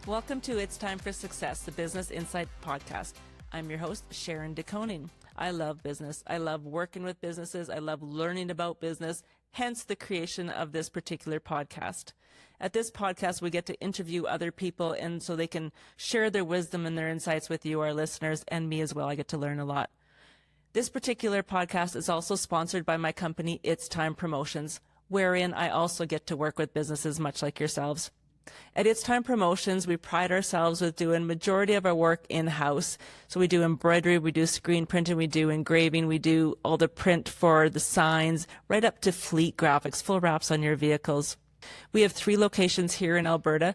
Welcome to It's Time for Success, the Business Insight Podcast. I'm your host, Sharon DeKoning. I love business. I love working with businesses. I love learning about business, hence the creation of this particular podcast. At this podcast, we get to interview other people, and so they can share their wisdom and their insights with you, our listeners, and me as well. I get to learn a lot. This particular podcast is also sponsored by my company, It's Time Promotions, wherein I also get to work with businesses much like yourselves. At It's Time Promotions, we pride ourselves with doing majority of our work in-house. So we do embroidery, we do screen printing, we do engraving, we do all the print for the signs, right up to fleet graphics, full wraps on your vehicles. We have 3 locations here in Alberta.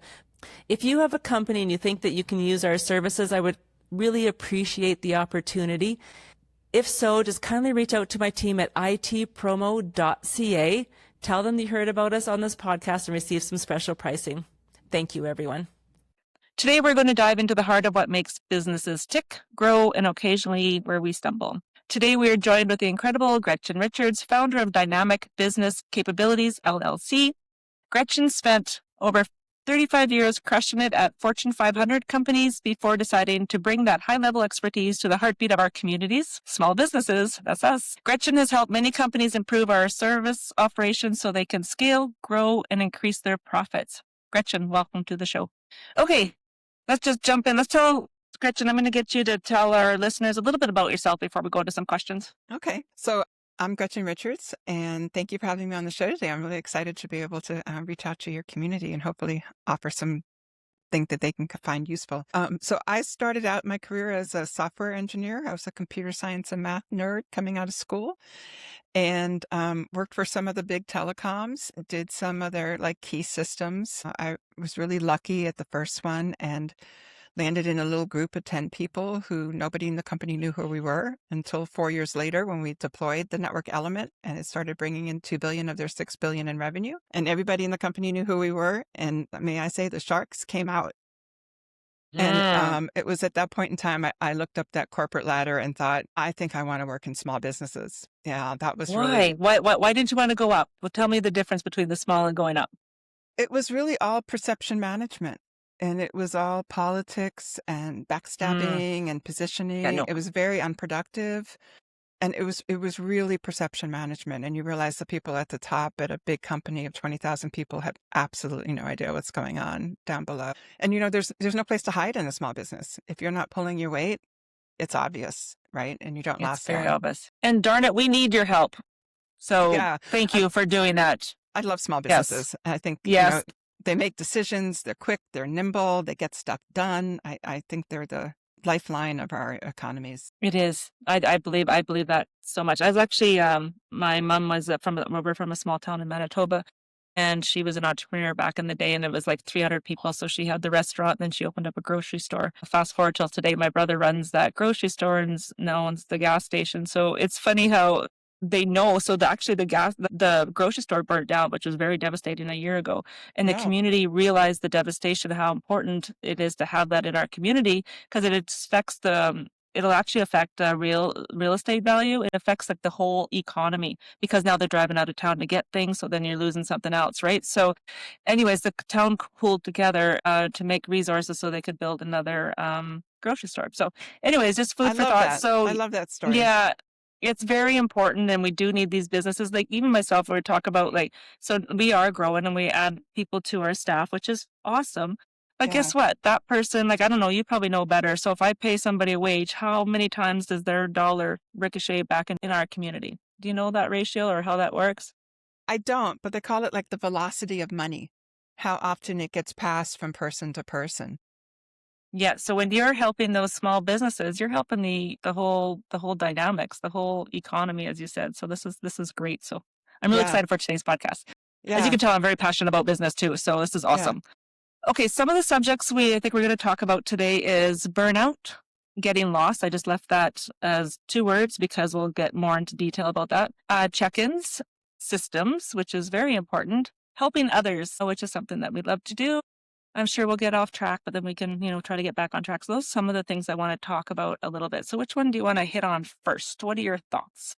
If you have a company and you think that you can use our services, I would really appreciate the opportunity. If so, just kindly reach out to my team at itpromo.ca. Tell them you heard about us on this podcast and receive some special pricing. Thank you, everyone. Today, we're going to dive into the heart of what makes businesses tick, grow, and occasionally where we stumble. Today, we are joined with the incredible Gretchen Richards, founder of Dynamic Business Capabilities LLC. Gretchen spent over 35 years crushing it at Fortune 500 companies before deciding to bring that high-level expertise to the heartbeat of our communities, small businesses, that's us. Gretchen has helped many companies improve our service operations so they can scale, grow, and increase their profits. Gretchen, welcome to the show. Okay, let's just jump in. Gretchen, I'm going to get you to tell our listeners a little bit about yourself before we go into some questions. Okay, so I'm Gretchen Richards, and thank you for having me on the show today. I'm really excited to be able to reach out to your community and hopefully offer something that they can find useful. So I started out my career as a software engineer. I was a computer science and math nerd coming out of school, and worked for some of the big telecoms, did some of their key systems. I was really lucky at the first one and landed in a little group of 10 people who nobody in the company knew who we were until 4 years later when we deployed the network element and it started bringing in $2 billion of their $6 billion in revenue. And everybody in the company knew who we were. And may I say, the sharks came out. And it was at that point in time, I looked up that corporate ladder and thought, I think I want to work in small businesses. Yeah, that was Why? Why didn't you want to go up? Well, tell me the difference between the small and going up. It was really all perception management. And it was all politics and backstabbing and positioning. Yeah, no. It was very unproductive. And it was really perception management. And you realize the people at the top at a big company of 20,000 people have absolutely no idea what's going on down below. And, there's no place to hide in a small business. If you're not pulling your weight, it's obvious, right? And you don't last It's very long. obvious. And darn it, we need your help. So Yeah, thank you for doing that. I love small Yes. businesses. I think, Yes. they make decisions. They're quick. They're nimble. They get stuff done. I think they're the lifeline of our economies. It is. I believe that so much. I was actually, my mom was we're from a small town in Manitoba, and she was an entrepreneur back in the day, and it was 300 people. So she had the restaurant, and then she opened up a grocery store. Fast forward till today, my brother runs that grocery store and now owns the gas station. So it's funny how they know. So the grocery store burnt down, which was very devastating a year ago. And the Yeah. community realized the devastation, how important it is to have that in our community, because it affects it'll actually affect real estate value. It affects the whole economy because now they're driving out of town to get things. So then you're losing something else, right? So anyways, the town pulled together to make resources so they could build another grocery store. So anyways, just food I for love thought. that. So I love that story. yeah, it's very important, and we do need these businesses. Even myself, we talk about so we are growing and we add people to our staff, which is awesome. But Yeah. guess what? That person, I don't know, you probably know better. So if I pay somebody a wage, how many times does their dollar ricochet back in our community? Do you know that ratio or how that works? I don't, but they call it the velocity of money, how often it gets passed from person to person. Yeah. So when you're helping those small businesses, you're helping the whole dynamics, the whole economy, as you said. So this is great. So I'm really Yeah. excited for today's podcast. As Yeah. you can tell, I'm very passionate about business too. So this is awesome. Okay. Some of the subjects I think we're going to talk about today is burnout, getting lost. I just left that as 2 words because we'll get more into detail about that. Check-ins, systems, which is very important, helping others, which is something that we'd love to do. I'm sure we'll get off track, but then we can, try to get back on track. So those are some of the things I want to talk about a little bit. So which one do you want to hit on first? What are your thoughts?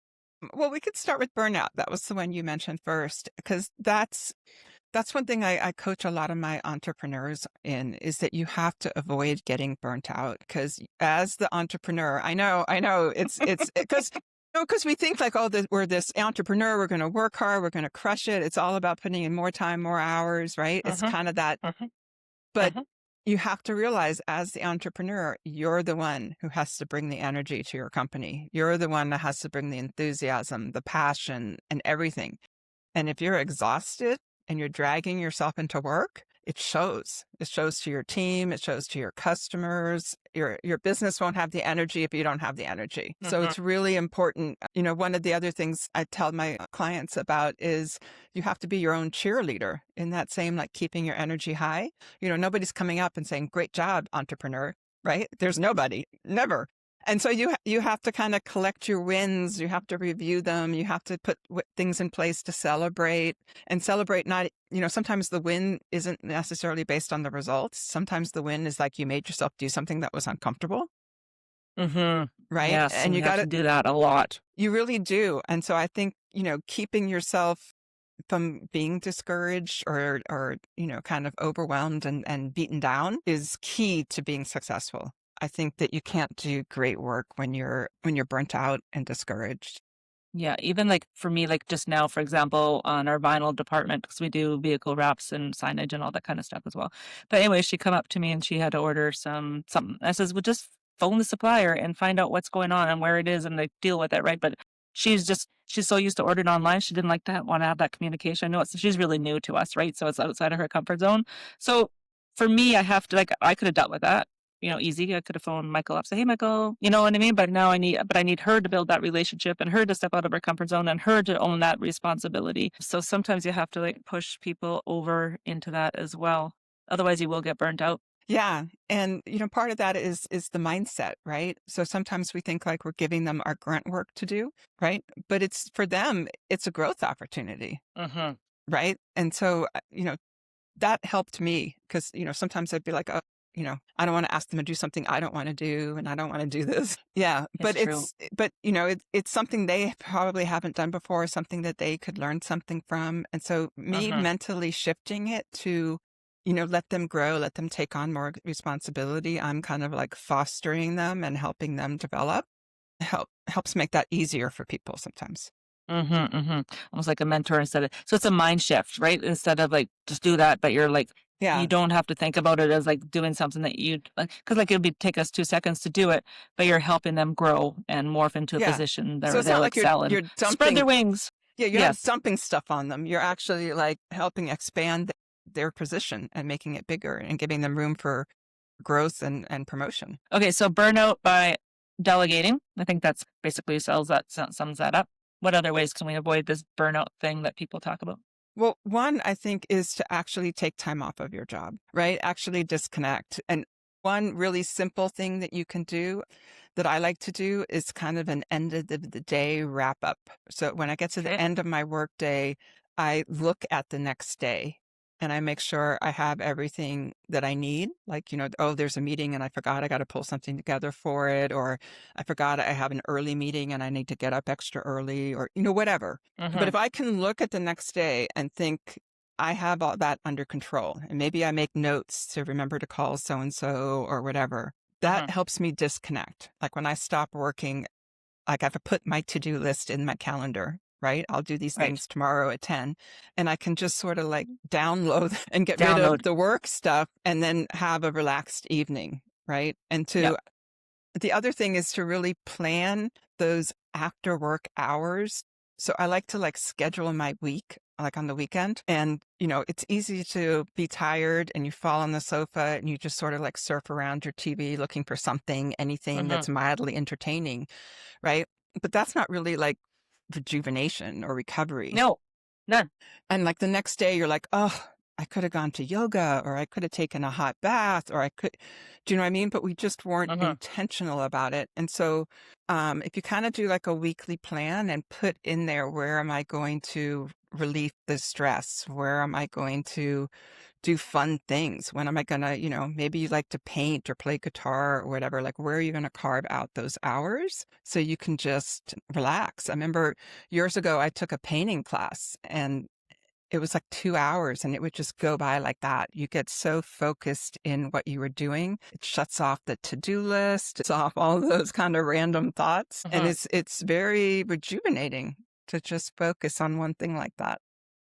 Well, we could start with burnout. That was the one you mentioned first, because that's That's one thing I coach a lot of my entrepreneurs in, is that you have to avoid getting burnt out. Because as the entrepreneur, I know it's because we think like, oh, we're this entrepreneur, we're going to work hard, we're going to crush it. It's all about putting in more time, more hours, right? It's Mm-hmm. kind of that. Mm-hmm. But Mm-hmm. you have to realize, as the entrepreneur, you're the one who has to bring the energy to your company. You're the one that has to bring the enthusiasm, the passion, and everything. And if you're exhausted and you're dragging yourself into work, it shows. It shows to your team. It shows to your customers. Your business won't have the energy if you don't have the energy. So Mm-hmm. it's really important. One of the other things I tell my clients about is you have to be your own cheerleader, in that same, like, keeping your energy high. Nobody's coming up and saying, "Great job, entrepreneur," right? There's nobody, never. And so you have to kind of collect your wins. You have to review them. You have to put things in place to celebrate, and celebrate. Not, sometimes the win isn't necessarily based on the results. Sometimes the win is like, you made yourself do something that was uncomfortable, Mm-hmm. right? Yes, And and you you have got to to, do that a lot. you really do. And so I think, keeping yourself from being discouraged or kind of overwhelmed and beaten down is key to being successful. I think that you can't do great work when you're burnt out and discouraged. Yeah, even like for me, like just now, for example, on our vinyl department, because we do vehicle wraps and signage and all that kind of stuff as well. But anyway, she come up to me and she had to order something. I says, well, just phone the supplier and find out what's going on and where it is and like deal with it, right? But she's so used to ordering online, she didn't like to want to have that communication. No, she's really new to us, right? So it's outside of her comfort zone. So for me, I have to, like, I could have dealt with that, easy. I could have phoned Michael up, say, "Hey, Michael," you know what I mean? But now I need her to build that relationship and her to step out of her comfort zone and her to own that responsibility. So sometimes you have to, like, push people over into that as well. Otherwise you will get burnt out. Yeah. And, part of that is the mindset, right? So sometimes we think like we're giving them our grunt work to do, right? But it's, for them, it's a growth opportunity, Mm-hmm. right? And so, that helped me, because, sometimes I'd be like, oh, I don't want to ask them to do something I don't want to do, and I don't want to do this. Yeah. It's true. It's something they probably haven't done before, something that they could learn something from. And so me Mm-hmm. mentally shifting it to, let them grow, let them take on more responsibility. I'm kind of like fostering them and helping them develop. Helps make that easier for people sometimes. Mm-hmm. Mm-hmm. Almost like a mentor instead of, so it's a mind shift, right? Instead of like, just do that, but you're like, you Yeah. don't have to think about it as like doing something that you'd like, because like take us 2 seconds to do it, but you're helping them grow and morph into a Yeah. position So that it's not they'll like you're excel and you're spread their dumping. wings. Yeah, you're not Yes. dumping stuff on them. You're actually like helping expand their position and making it bigger and giving them room for growth and promotion. Okay. So burnout by delegating. I think that's basically sums that up. What other ways can we avoid this burnout thing that people talk about? Well, one, I think, is to actually take time off of your job, right? Actually disconnect. And one really simple thing that you can do, that I like to do, is kind of an end of the day wrap up. So when I get to the Okay. end of my work day, I look at the next day and I make sure I have everything that I need. Like, oh, there's a meeting and I forgot I got to pull something together for it, or I forgot I have an early meeting and I need to get up extra early, or, whatever. But Mm-hmm. if I can look at the next day and think, I have all that under control, and maybe I make notes to remember to call so-and-so or whatever, that Mm-hmm. helps me disconnect. Like when I stop working, like I've put my to-do list in my calendar, right? I'll do these Right. things tomorrow at 10, and I can just sort of like download and get rid of Download. the work stuff and then have a relaxed evening, right? And Yep. the other thing is to really plan those after work hours. So I like to like schedule my week, like on the weekend. And, it's easy to be tired and you fall on the sofa and you just sort of like surf around your TV looking for anything Mm-hmm. that's mildly entertaining, right? But that's not really like rejuvenation or recovery. No, none. And like the next day, you're like, oh, I could have gone to yoga, or I could have taken a hot bath, or I could, do you know what I mean? But we just weren't Mm-hmm. intentional about it. And so if you kind of do like a weekly plan and put in there, where am I going to relieve the stress? Where am I going to do fun things? When am I going to, maybe you like to paint or play guitar or whatever, like where are you going to carve out those hours so you can just relax? I remember years ago, I took a painting class, and it was like 2 hours and it would just go by like that. You get so focused in what you were doing. It shuts off the to-do list. It's off all those kind of random thoughts. And it's very rejuvenating to just focus on one thing like that.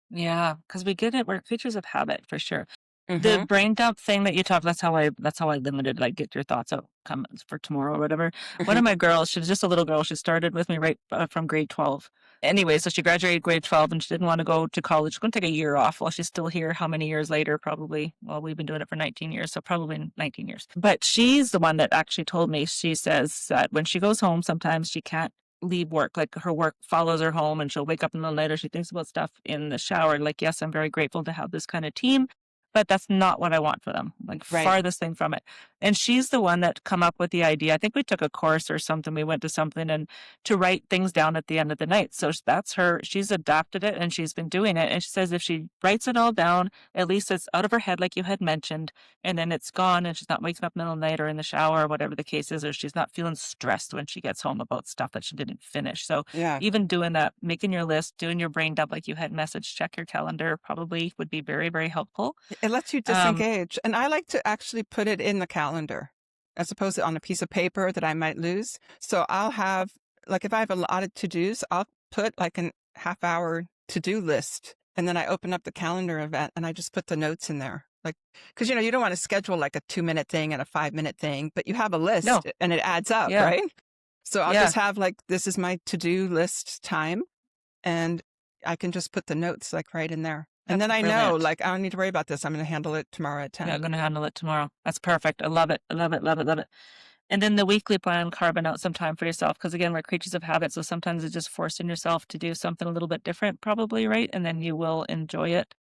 Yeah, because we get it. We're creatures of habit for sure. The Mm-hmm. brain dump thing that you talked, that's how I limited, like, get your thoughts out come for tomorrow or whatever. One of my girls, she was just a little girl. She started with me right from grade 12. Anyway, so she graduated grade 12 and she didn't want to go to college. She's going to take a year off while she's still here. How many years later? Probably, well, we've been doing it for 19 years, so probably 19 years. But she's the one that actually told me, she says that when she goes home, sometimes she can't leave work. Like, her work follows her home and she'll wake up in the night or she thinks about stuff in the shower. Like, yes, I'm very grateful to have this kind of team, but that's not what I want for them. Like, Right. farthest thing from it. And she's the one that come up with the idea. I think we took a course or something. We went to something and to write things down at the end of the night. So that's her. She's adapted it and she's been doing it. And she says if she writes it all down, at least it's out of her head, like you had mentioned, and then it's gone and she's not waking up in the middle of the night or in the shower or whatever the case is, or she's not feeling stressed when she gets home about stuff that she didn't finish. So Yeah. even doing that, making your list, doing your brain dump, like you had message, check your calendar, probably would be very, very helpful. It lets you disengage. And I like to actually put it in the calendar as opposed to on a piece of paper that I might lose. So I'll have, like, if I have a lot of to-dos, I'll put like a half-hour to-do list. And then I open up the calendar event and I just put the notes in there. Like, because, you don't want to schedule like a 2-minute thing and a 5-minute thing, but you have a list and it adds up, Yeah. right? So I'll just have like, this is my to-do list time. And I can just put the notes like right in there. And That's then I know, brilliant. like, I don't need to worry about this. I'm going to handle it tomorrow at 10. Yeah, I'm going to handle it tomorrow. That's perfect. I love it. I love it, love it, love it. And then the weekly plan, carving out some time for yourself. Because again, we're creatures of habit. So sometimes it's just forcing yourself to do something a little bit different, probably, right? And then you will enjoy it.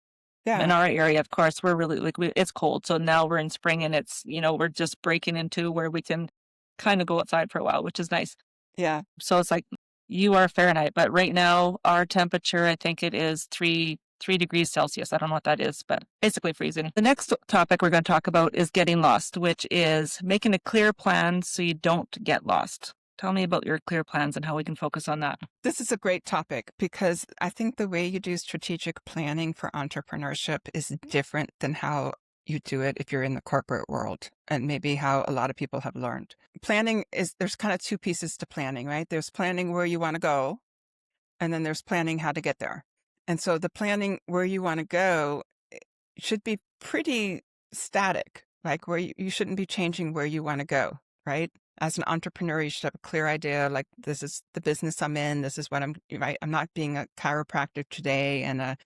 Yeah. In our area, of course, we're really like, it's cold. So now we're in spring and it's, we're just breaking into where we can kind of go outside for a while, which is nice. Yeah. So it's like, you are Fahrenheit, but right now our temperature, I think it is 3 degrees Celsius. I don't know what that is, but basically freezing. The next topic we're going to talk about is getting lost, which is making a clear plan so you don't get lost. Tell me about your clear plans and how we can focus on that. This is a great topic because I think the way you do strategic planning for entrepreneurship is different than how you do it if you're in the corporate world, and maybe how a lot of people have learned. Planning there's kind of two pieces to planning, right? There's planning where you want to go, and then there's planning how to get there. And so the planning where you want to go should be pretty static, like where you shouldn't be changing where you want to go, right? As an entrepreneur, you should have a clear idea, like, this is the business I'm in. This is what right? I'm not being a chiropractor today and a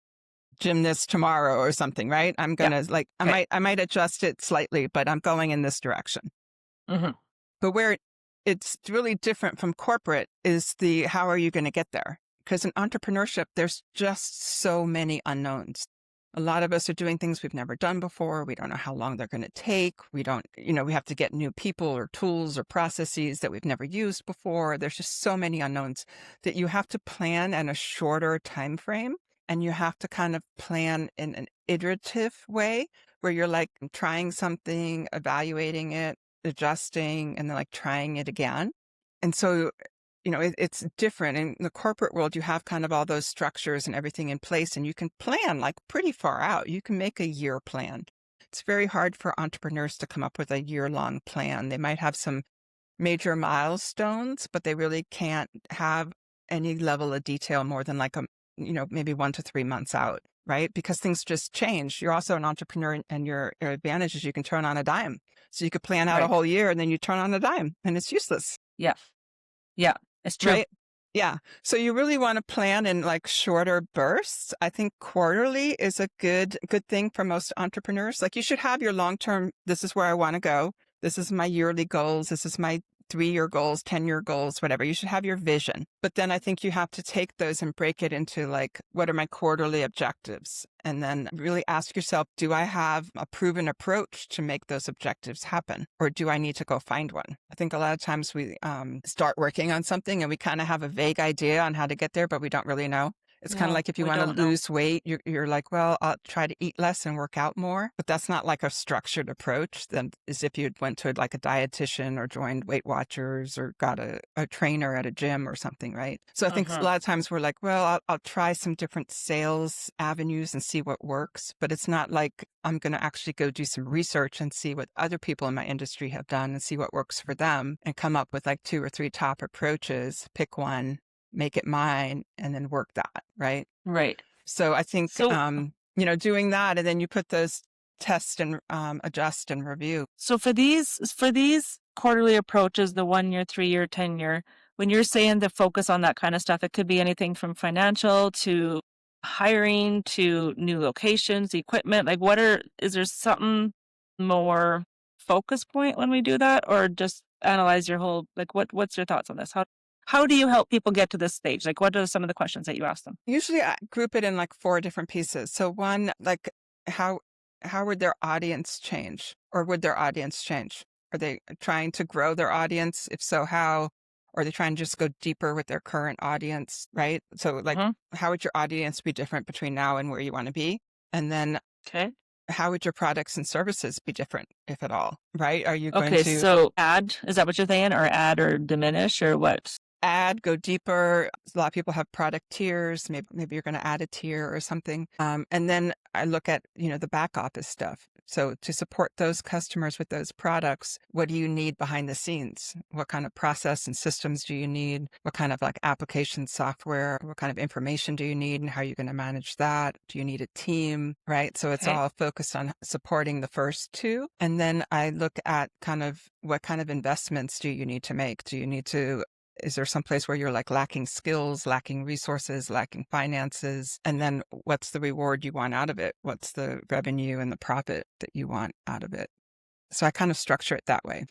gymnast tomorrow or something, right? I'm going to I might adjust it slightly, but I'm going in this direction. Mm-hmm. But where it's really different from corporate is how are you going to get there? Because in entrepreneurship, there's just so many unknowns. A lot of us are doing things we've never done before. We don't know how long they're going to take. We don't, we have to get new people or tools or processes that we've never used before. There's just so many unknowns that you have to plan in a shorter time frame. And you have to kind of plan in an iterative way where you're like trying something, evaluating it, adjusting, and then like trying it again. And so, it's different. In the corporate world, you have kind of all those structures and everything in place, and you can plan like pretty far out. You can make a year plan. It's very hard for entrepreneurs to come up with a year-long plan. They might have some major milestones, but they really can't have any level of detail more than like maybe 1 to 3 months out, right? Because things just change. You're also an entrepreneur, and your advantage is you can turn on a dime. So you could plan out a whole year and then you turn on a dime and it's useless. Yeah. Yeah, it's true. Right? Yeah. So you really want to plan in like shorter bursts. I think quarterly is a good thing for most entrepreneurs. Like, you should have your long-term, this is where I want to go. This is my yearly goals. This is my 3-year goals, 10-year goals, whatever. You should have your vision. But then I think you have to take those and break it into like, what are my quarterly objectives? And then really ask yourself, do I have a proven approach to make those objectives happen? Or do I need to go find one? I think a lot of times we start working on something and we kind of have a vague idea on how to get there, but we don't really know. It's kind of like if you we want to don't know. lose weight, you're like, well, I'll try to eat less and work out more. But that's not like a structured approach than as if you went to like a dietitian or joined Weight Watchers or got a trainer at a gym or something, right? So I think a lot of times we're like, well, I'll try some different sales avenues and see what works. But it's not like I'm going to actually go do some research and see what other people in my industry have done and see what works for them and come up with like 2 or 3 top approaches, pick one, make it mine, and then work that, right? Right. So I think, So, doing that, and then you put those test and adjust and review. so for these quarterly approaches, the 1 year, 3 year, 10 year, when you're saying to focus on that kind of stuff, it could be anything from financial to hiring to new locations, equipment. Like, is there something more focus point when we do that, or just analyze your whole, like, what's your thoughts on this? How do you help people get to this stage? Like, what are some of the questions that you ask them? Usually I group it in like 4 different pieces. So one, like how would their audience change, or would their audience change? Are they trying to grow their audience? If so, how? Or are they trying to just go deeper with their current audience, right? So like, how would your audience be different between now and where you want to be? And then Okay. how would your products and services be different, if at all, right? Are you going Okay, to so add, is that what you're saying? Or add or diminish or what? add, go deeper? A lot of people have product tiers. Maybe you're going to add a tier or something. And then I look at, the back office stuff. So to support those customers with those products, what do you need behind the scenes? What kind of process and systems do you need? What kind of like application software? What kind of information do you need, and how are you going to manage that? Do you need a team, right? So it's Okay. all focused on supporting the first 2. And then I look at kind of what kind of investments do you need to make? Is there some place where you're like lacking skills, lacking resources, lacking finances? And then what's the reward you want out of it? What's the revenue and the profit that you want out of it? So I kind of structure it that way.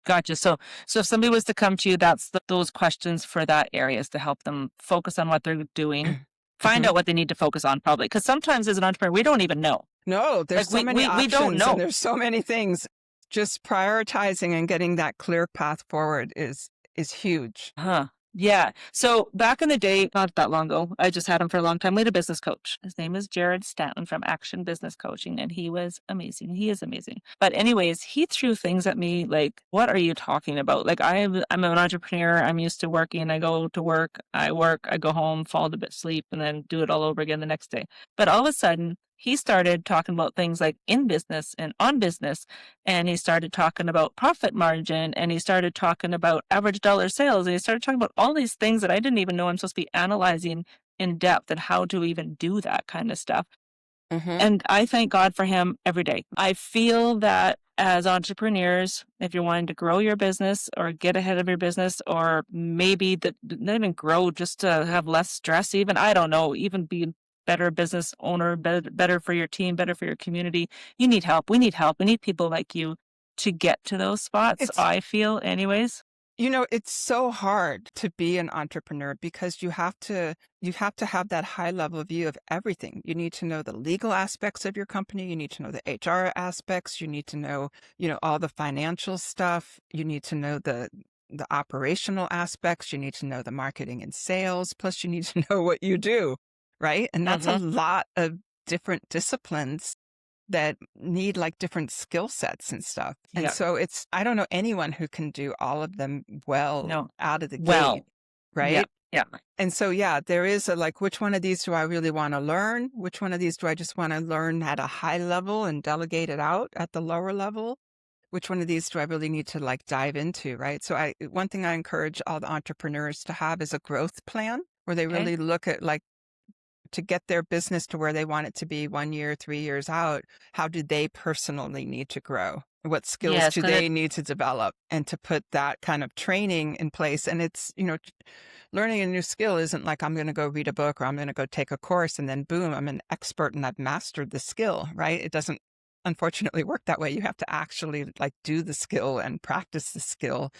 Gotcha. So if somebody was to come to you, that's those questions for that area is to help them focus on what they're doing, find out what they need to focus on, probably. Because sometimes as an entrepreneur, we don't even know. No, there's Like so many options, we don't know. and there's so many things. Just prioritizing and getting that clear path forward is huge. Yeah. So back in the day, not that long ago, I just had him for a long time. We had a business coach. His name is Jared Stanton from Action Business Coaching, and he was amazing. He is amazing. But anyways, he threw things at me like, what are you talking about? Like, I'm an entrepreneur. I'm used to working. I go to work, I go home, fall to sleep, and then do it all over again the next day. But all of a sudden, he started talking about things like in business and on business. And he started talking about profit margin, and he started talking about average dollar sales. And he started talking about all these things that I didn't even know I'm supposed to be analyzing in depth, and how to even do that kind of stuff. And I thank God for him every day. I feel that as entrepreneurs, if you're wanting to grow your business or get ahead of your business, or maybe not even grow, just to have less stress, even, I don't know, even be better business owner, better for your team, better for your community. You need help. We need help. We need people like you to get to those spots, I feel anyways. It's so hard to be an entrepreneur because you have to have that high level view of everything. You need to know the legal aspects of your company. You need to know the HR aspects. You need to know, all the financial stuff. You need to know the operational aspects. You need to know the marketing and sales. Plus you need to know what you do. Right. And that's a lot of different disciplines that need like different skill sets and stuff. And so I don't know anyone who can do all of them out of the gate. Right. Yeah. And so, there is which one of these do I really want to learn? Which one of these do I just want to learn at a high level and delegate it out at the lower level? Which one of these do I really need to dive into? Right. So one thing I encourage all the entrepreneurs to have is a growth plan where they really look at to get their business to where they want it to be 1 year, 3 years out. How do they personally need to grow? What skills do they need to develop, and to put that kind of training in place? And it's, learning a new skill isn't like I'm going to go read a book or I'm going to go take a course and then boom, I'm an expert and I've mastered the skill, right? It doesn't unfortunately work that way. You have to actually do the skill and practice the skill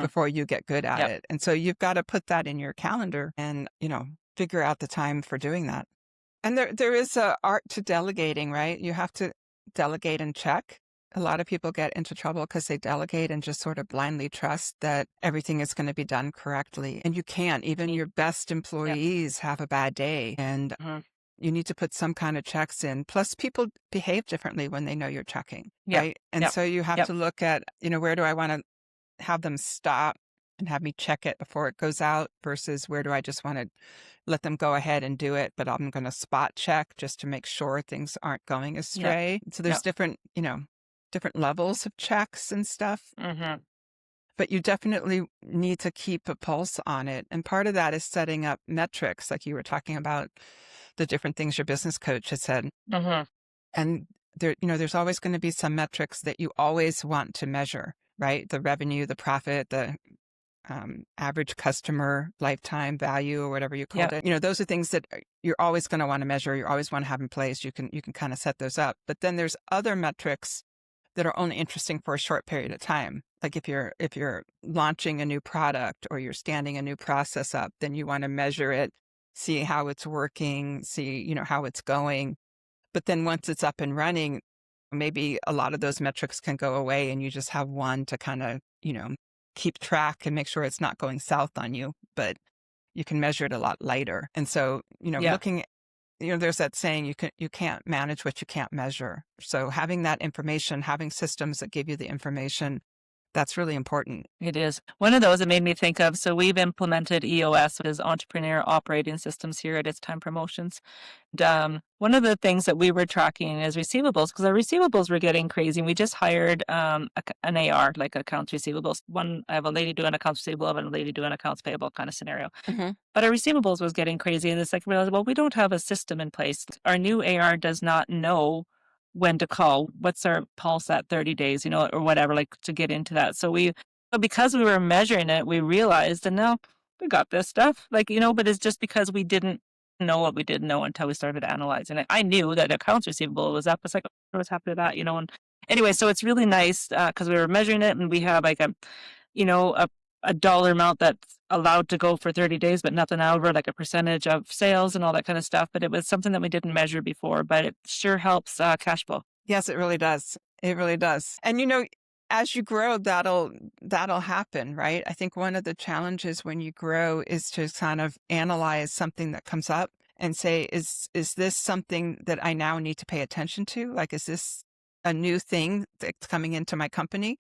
before you get good at it. And so you've got to put that in your calendar and, figure out the time for doing that. And there is a art to delegating, right? You have to delegate and check. a lot of people get into trouble because they delegate and just sort of blindly trust that everything is going to be done correctly. And you can't. Even your best employees have a bad day, and you need to put some kind of checks in. Plus, people behave differently when they know you're checking, right? And so you have to look at, where do I want to have them stop and have me check it before it goes out versus where do I just want to let them go ahead and do it, but I'm going to spot check just to make sure things aren't going astray. So there's different, different levels of checks and stuff. But you definitely need to keep a pulse on it. And part of that is setting up metrics, like you were talking about the different things your business coach has said. And there, there's always going to be some metrics that you always want to measure, right? The revenue, the profit, the average customer lifetime value, or whatever you called it. Those are things that you're always going to want to measure. You always want to have in place. You can kind of set those up. But then there's other metrics that are only interesting for a short period of time. Like if you're launching a new product or you're standing a new process up, then you want to measure it, see how it's working, see, how it's going. But then once it's up and running, maybe a lot of those metrics can go away and you just have one to kind of, keep track and make sure it's not going south on you, but you can measure it a lot later. And so, looking, there's that saying, you can't manage what you can't measure. So having that information, having systems that give you the information, that's really important. It is. One of those it made me think of, so we've implemented EOS, which is Entrepreneur Operating Systems here at It's Time Promotions. One of the things that we were tracking is receivables, because our receivables were getting crazy. We just hired an AR, like accounts receivables. I have a lady doing accounts receivable, I have a lady doing accounts payable kind of scenario. But our receivables was getting crazy. And it's like, we realized, well, we don't have a system in place. Our new AR does not know when to call, what's our pulse at 30 days, or whatever, like to get into that. So because we were measuring it, we realized, and now we got this stuff, but it's just because we didn't know what we didn't know until we started analyzing it. I knew that accounts receivable was up. It's like, what's happened to that, and anyway, so it's really nice because we were measuring it and we have like a dollar amount that's allowed to go for 30 days, but nothing over like a percentage of sales and all that kind of stuff. But it was something that we didn't measure before, but it sure helps cash flow. Yes, it really does. It really does. And, as you grow, that'll happen, right? I think one of the challenges when you grow is to kind of analyze something that comes up and say, is this something that I now need to pay attention to? Like, is this a new thing that's coming into my company?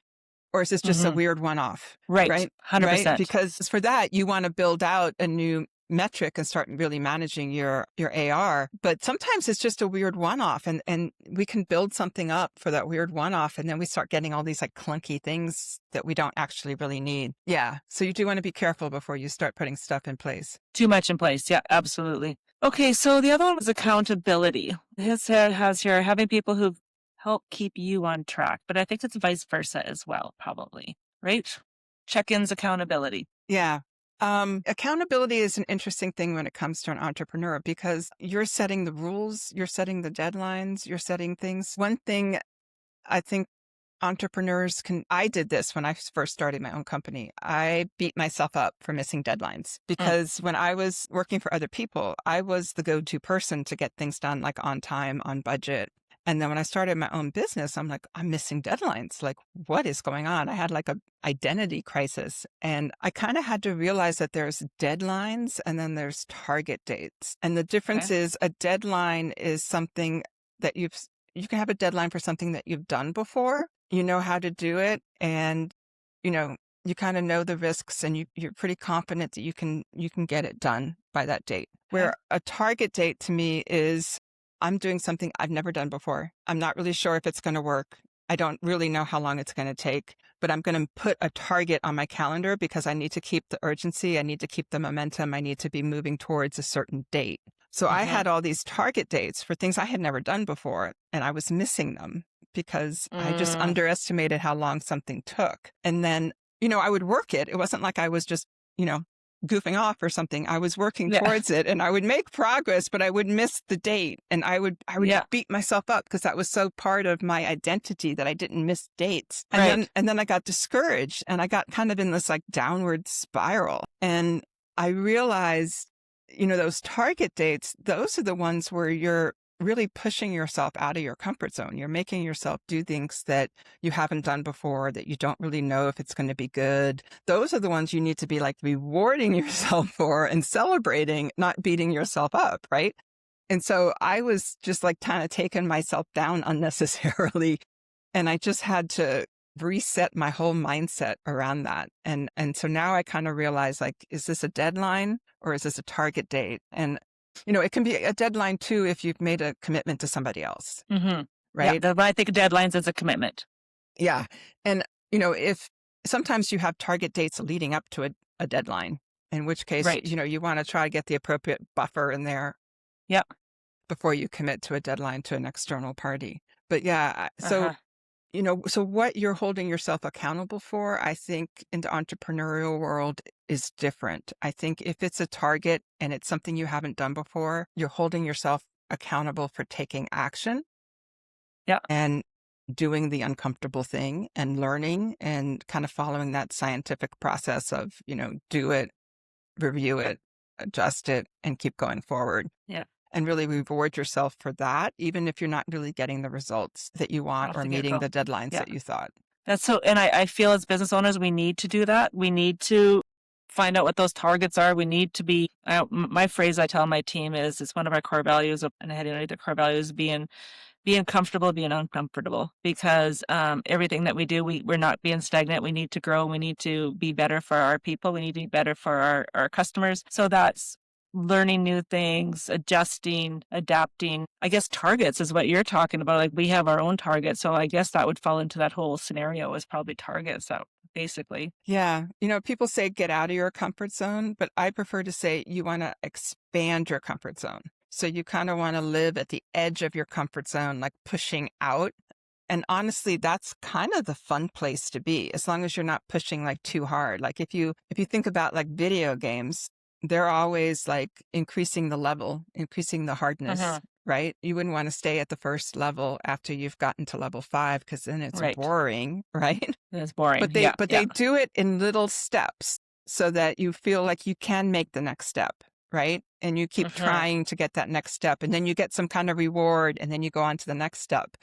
Or is this just a weird one-off? Right. 100%. Right? Because for that, you want to build out a new metric and start really managing your AR. But sometimes it's just a weird one-off, and we can build something up for that weird one-off, and then we start getting all these like clunky things that we don't actually really need. Yeah. So you do want to be careful before you start putting stuff in place. Too much in place. Yeah, absolutely. Okay. So the other one was accountability. It has here having people who help keep you on track. But I think it's vice versa as well, probably, right? Check-ins, accountability. Yeah. Accountability is an interesting thing when it comes to an entrepreneur because you're setting the rules, you're setting the deadlines, you're setting things. One thing I think entrepreneurs I did this when I first started my own company. I beat myself up for missing deadlines because when I was working for other people, I was the go-to person to get things done like on time, on budget. And then when I started my own business, I'm like, I'm missing deadlines. Like, what is going on? I had like a identity crisis. And I kind of had to realize that there's deadlines and then there's target dates. And the difference is a deadline is something that you can have a deadline for something that you've done before. You know how to do it. And, you kind of know the risks and you're pretty confident that you can get it done by that date. Where a target date to me is I'm doing something I've never done before. I'm not really sure if it's going to work. I don't really know how long it's going to take, but I'm going to put a target on my calendar because I need to keep the urgency. I need to keep the momentum. I need to be moving towards a certain date. So I had all these target dates for things I had never done before, and I was missing them because I just underestimated how long something took. And then, I would work it. It wasn't like I was just, goofing off or something. I was working towards it and I would make progress, but I would miss the date and I would beat myself up because that was so part of my identity that I didn't miss dates. And then I got discouraged and I got kind of in this like downward spiral. And I realized, those target dates, those are the ones where you're really pushing yourself out of your comfort zone. You're making yourself do things that you haven't done before, that you don't really know if it's going to be good. Those are the ones you need to be like rewarding yourself for and celebrating, not beating yourself up, right? And so I was just like kind of taking myself down unnecessarily. And I just had to reset my whole mindset around that. And so now I kind of realize, like, is this a deadline or is this a target date? And, it can be a deadline too if you've made a commitment to somebody else, right? Yeah, I think deadlines is a commitment. Yeah. And, if sometimes you have target dates leading up to a deadline, in which case, Right. You want to try to get the appropriate buffer in there before you commit to a deadline to an external party. But yeah, so so what you're holding yourself accountable for, I think in the entrepreneurial world is different. I think if it's a target and it's something you haven't done before, you're holding yourself accountable for taking action. Yeah. And doing the uncomfortable thing and learning and kind of following that scientific process of, do it, review it, adjust it, and keep going forward. Yeah. And really reward yourself for that, even if you're not really getting the results that you want or meeting the deadlines that you thought. That's so, and I feel as business owners, we need to do that. We need to find out what those targets are. We need to be, my phrase I tell my team is, it's one of our core values, and I had the core values being comfortable, being uncomfortable, because everything that we do, we're not being stagnant. We need to grow. We need to be better for our people. We need to be better for our customers. So that's learning new things, adjusting, adapting. I guess targets is what you're talking about. Like, we have our own targets. So I guess that would fall into that whole scenario, is probably targets, so basically. Yeah. People say get out of your comfort zone, but I prefer to say you want to expand your comfort zone. So you kind of want to live at the edge of your comfort zone, like pushing out. And honestly, that's kind of the fun place to be, as long as you're not pushing like too hard. Like if you think about like video games, they're always like increasing the level, increasing the hardness, right? You wouldn't want to stay at the first level after you've gotten to level 5, because then it's boring, right? It's boring. But they do it in little steps so that you feel like you can make the next step, right? And you keep trying to get that next step, and then you get some kind of reward, and then you go on to the next step.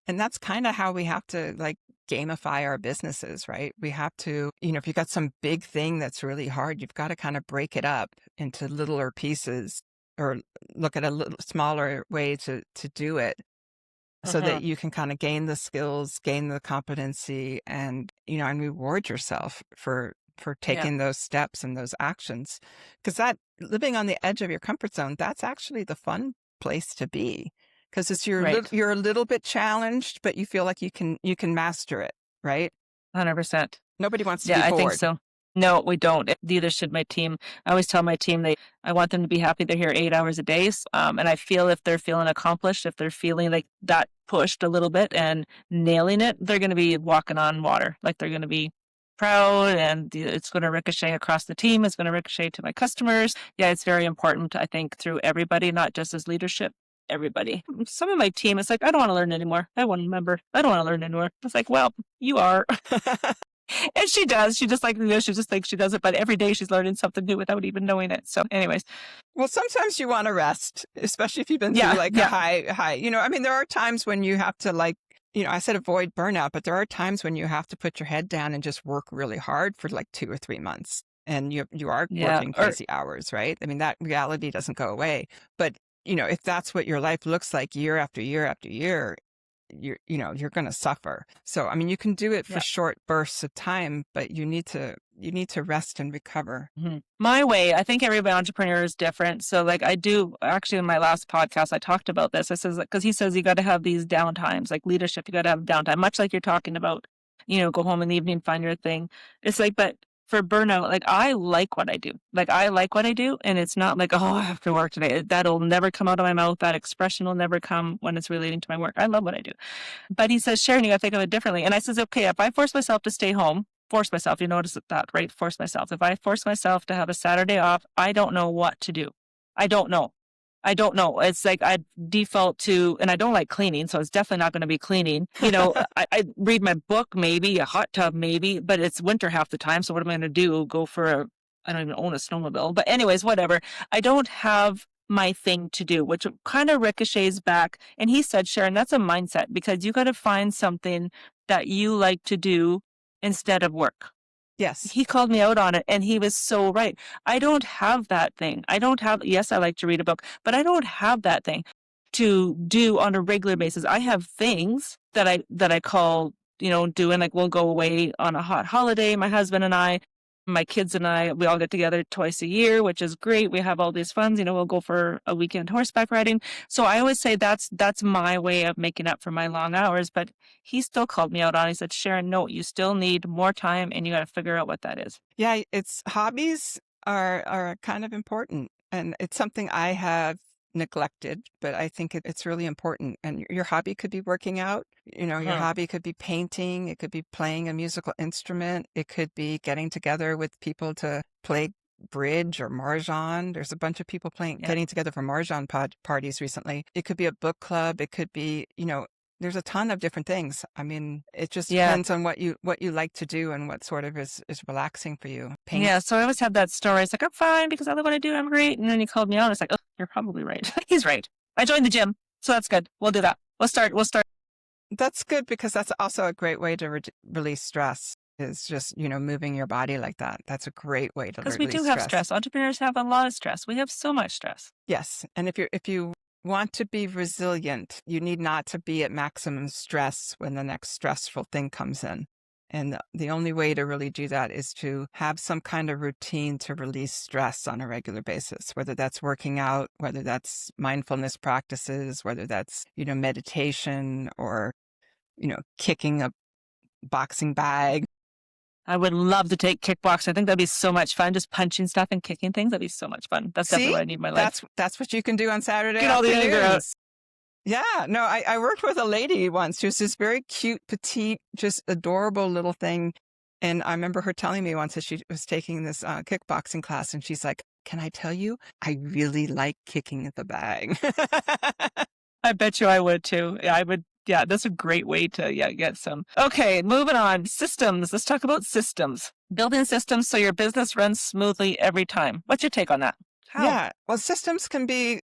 And that's kind of how we have to like gamify our businesses, right? We have to, if you've got some big thing that's really hard, you've got to kind of break it up into littler pieces, or look at a little smaller way to do it, so that you can kind of gain the skills, gain the competency, and, and reward yourself for taking those steps and those actions. Because that living on the edge of your comfort zone, that's actually the fun place to be. Because it's you're a little bit challenged, but you feel like you can master it, right? 100%. Nobody wants to be bored. I think so. No, we don't. Neither should my team. I always tell my team I want them to be happy they're here 8 hours a day. And I feel if they're feeling accomplished, if they're feeling like that pushed a little bit and nailing it, they're going to be walking on water. Like, they're going to be proud, and it's going to ricochet across the team. It's going to ricochet to my customers. Yeah, it's very important, I think, through everybody, not just as leadership. Everybody. Some of my team is like, I don't want to learn anymore. I want to remember. I don't want to learn anymore. It's like, well, you are. And she does. She just she just thinks she does it, but every day she's learning something new without even knowing it. So anyways. Well, sometimes you want to rest, especially if you've been through a high. There are times when you have to I said avoid burnout, but there are times when you have to put your head down and just work really hard for like 2 or 3 months. And you are working crazy hours, right? I mean, that reality doesn't go away. But if that's what your life looks like year after year after year, you're going to suffer. So, I mean, you can do it for short bursts of time, but you need to rest and recover. My way, I think every entrepreneur is different. So like, I do actually, in my last podcast, I talked about this. I says, because he says you got to have these downtimes, like leadership, you got to have downtime, much like you're talking about, go home in the evening, find your thing. It's like, but for burnout, like, I like what I do. Like, I like what I do. And it's not like, oh, I have to work today. That'll never come out of my mouth. That expression will never come when it's relating to my work. I love what I do. But he says, Sharon, you got to think of it differently. And I says, okay, if I force myself to stay home, force myself, you notice that, right? Force myself. If I force myself to have a Saturday off, I don't know what to do. I don't know. It's like I default to, and I don't like cleaning, so it's definitely not going to be cleaning. I read my book, maybe a hot tub, maybe, but it's winter half the time. So what am I going to do? Go for I don't even own a snowmobile. But anyways, whatever. I don't have my thing to do, which kind of ricochets back. And he said, Sharon, that's a mindset, because you got to find something that you like to do instead of work. Yes. He called me out on it, and he was so right. I don't have that thing. Yes, I like to read a book, but I don't have that thing to do on a regular basis. I have things that I call, doing, like we'll go away on a hot holiday, my husband and I, my kids and I, we all get together twice a year, which is great. We have all these funds, we'll go for a weekend horseback riding. So I always say that's my way of making up for my long hours. But he still called me out on it. He said, Sharon, no, you still need more time, and you got to figure out what that is. Yeah, it's hobbies are kind of important, and it's something I have neglected, but I think it's really important. And your hobby could be working out, your hobby could be painting, it could be playing a musical instrument, it could be getting together with people to play bridge or mahjong. There's a bunch of people getting together for mahjong parties recently. It could be a book club, it could be, there's a ton of different things. I mean, it just depends on what you like to do and what sort of is relaxing for you. Paint. Yeah, so I always have that story. It's like, I'm fine because I love what I do. I'm great. And then he called me out. It's like, oh, you're probably right. He's right. I joined the gym, so that's good. We'll do that. We'll start. That's good, because that's also a great way to release stress, is just, moving your body like that. That's a great way to release stress. Because we do have stress. Entrepreneurs have a lot of stress. We have so much stress. Yes. And if you want to be resilient, you need not to be at maximum stress when the next stressful thing comes in. And the only way to really do that is to have some kind of routine to release stress on a regular basis, whether that's working out, whether that's mindfulness practices, whether that's, meditation, or, kicking a boxing bag. I would love to take kickboxing. I think that'd be so much fun. Just punching stuff and kicking things. That'd be so much fun. That's definitely what I need in my life. That's what you can do on Saturday Get all the anger out. Yeah, no, I worked with a lady once. She was this very cute, petite, just adorable little thing. And I remember her telling me once that she was taking this kickboxing class, and she's like, can I tell you, I really like kicking the bag. I bet you I would too. Yeah, I would. Yeah, that's a great way to get some. Okay, moving on. Systems. Let's talk about systems. Building systems so your business runs smoothly every time. What's your take on that? How? Yeah, well, systems can be